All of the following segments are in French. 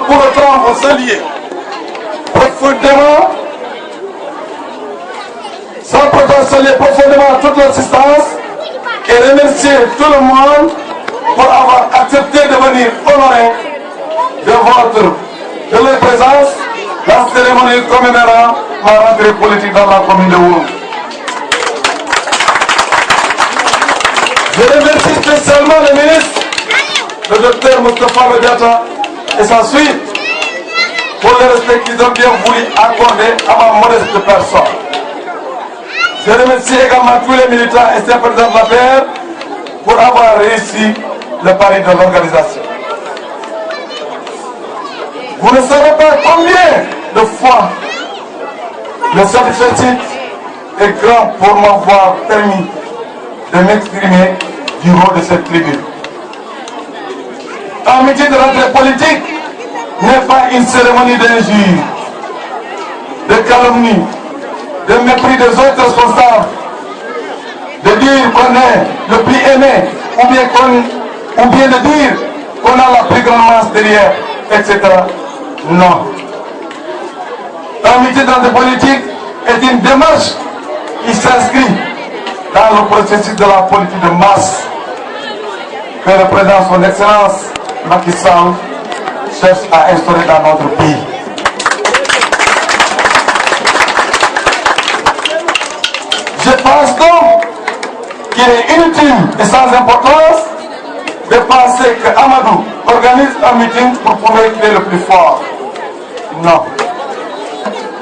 pour autant vous saluer profondément, sans pourtant saluer profondément toute l'assistance et remercier tout le monde pour avoir accepté de venir honorer de leur présence la cérémonie commémorant ma rentrée politique dans la commune de Ouroum. Je remercie spécialement le ministre, le docteur Moustapha Diatta et sa suite pour le respect qu'ils ont bien voulu accorder à ma modeste personne. Je remercie également tous les militants et sympathisants de la paix pour avoir réussi le pari de l'organisation. Vous ne savez pas combien de fois le satisfait est grand pour m'avoir permis de m'exprimer du haut de cette tribune. Un meeting de rentrée politique n'est pas une cérémonie d'injure, de calomnie, de mépris des autres responsables, de dire qu'on est le plus aimé, ou bien de dire qu'on a la plus grande masse derrière, etc. Non. Un meeting de rentrée politique est une démarche qui s'inscrit dans le processus de la politique de masse que représente son Excellence Macky Sall cherche à instaurer dans notre pays. Je pense donc qu'il est inutile et sans importance de penser que Amadou organise un meeting pour prouver qu'il est le plus fort. Non.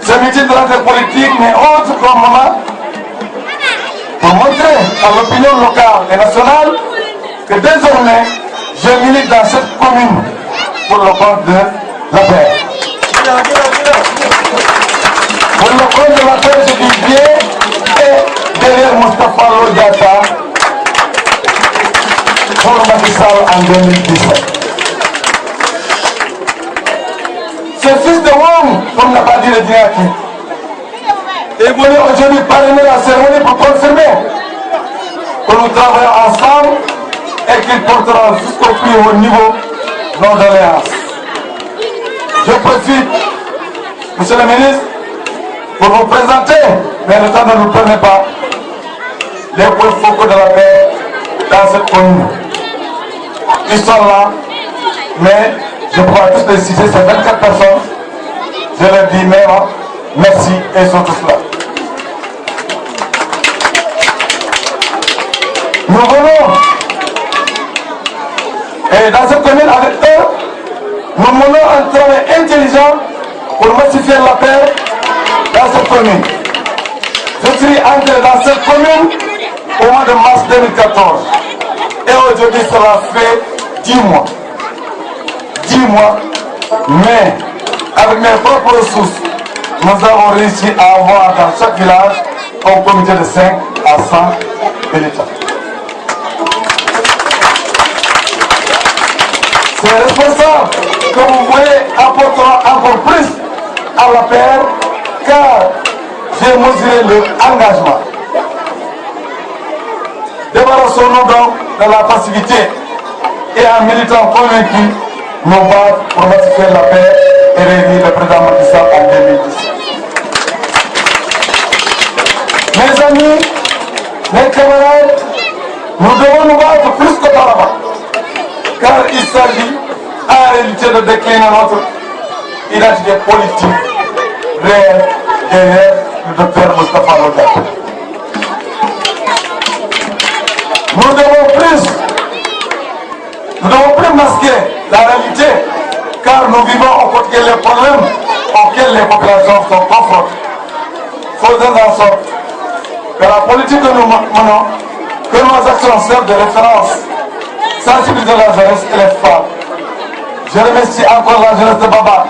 Ce meeting de rentrée politique n'est autre qu'un moment pour montrer à l'opinion locale et nationale que désormais je milite dans cette commune pour le compte de la paix. Pour le compte de la paix, je dis bien, et derrière Moustapha Diatta pour Macky Sall en 2017. Ce fils de Wong, comme n'a pas dit le Diaki, est venu aujourd'hui parrainer la cérémonie pour confirmer que nous travaillons ensemble et qu'il portera jusqu'au plus haut niveau nos doléances. Je profite, monsieur le ministre, pour vous présenter, mais le temps ne nous permet pas, les points focaux de la paix dans cette commune. Ils sont là, mais je pourrais tous les citer, c'est 24 personnes. Je leur dis même merci et ils sont tous là. Nous venons, et dans cette commune avec eux, nous menons un travail intelligent pour massifier la paix dans cette commune. Je suis entré dans cette commune au mois de mars 2014. Et aujourd'hui, cela fait 10 mois. 10 mois, mais avec mes propres ressources, nous avons réussi à avoir dans chaque village un comité de 5 à 100 militants. Ces responsables que vous voyez apporteront encore plus à la paix, car j'ai mesuré leur engagement. Débarrassons-nous donc de la passivité et en militant convaincu, nous battre pour massifier la paix et réunir le président Macky Sall en 2017. Mes amis, mes camarades, nous devons nous battre plus qu'auparavant, car il s'agit en réalité de décliner notre identité politique réelle derrière le docteur Moustapha Diatta. Nous devons plus masquer la réalité, car nous vivons au quotidien les problèmes auxquels les populations sont confrontées. Faisons en sorte que la politique que nous menons, que nos actions servent de référence, sensibiliser la jeunesse et les femmes. Je remercie encore la jeunesse de Baba,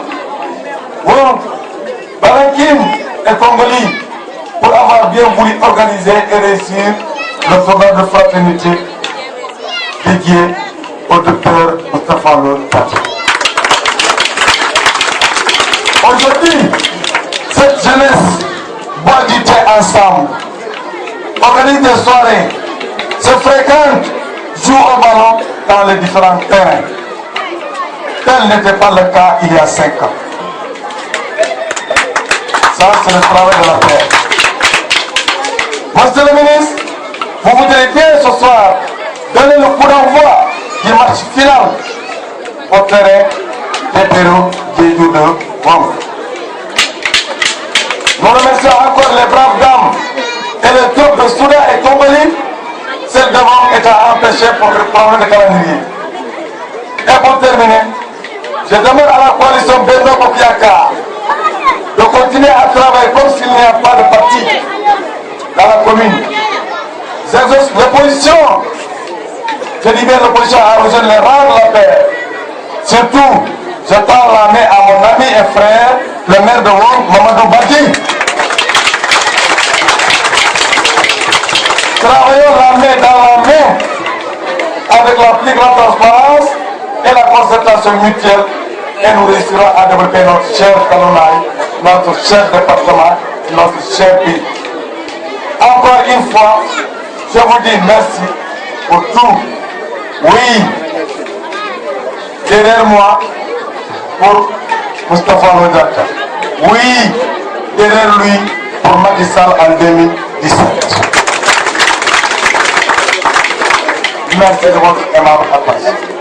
Wong, Balankin et Congoli pour avoir bien voulu organiser et réussir le programme de fraternité dédié au docteur Moustapha Diatta. Aujourd'hui, cette jeunesse boit du thé ensemble, organise des soirées, se fréquente, joue au ballon dans les différents terrains. Tel n'était pas le cas il y a 5 ans. Ça, c'est le travail de la paix. Monsieur le ministre, vous voudrez bien ce soir donner le coup d'envoi du match final au terrain des Pérou des jours de Wang. Nous remercions encore les braves dames et les troupes de Soudan et Tomboli, celles devant étant empêchées pour reprendre le calendrier. Et pour terminer, je demande à la coalition Benno Bokk-Yakaar de continuer à travailler comme s'il n'y a pas de parti dans la commune. L'opposition, je dis bien l'opposition a rejoint les rangs de la paix. Surtout, je tends la main à mon ami et frère, le maire de Wang, Mamadou Badji. Travaillons la main dans la main avec la plus grande transparence et la concertation mutuelle et nous réussirons à développer notre cher Kalonaï, notre cher département, notre cher pays. Encore une fois, je vous dis merci pour tout. Oui, derrière moi, pour Moustapha Lodjaka. Oui, derrière lui, pour Macky Sall en 2017. Merci de votre aimable attention.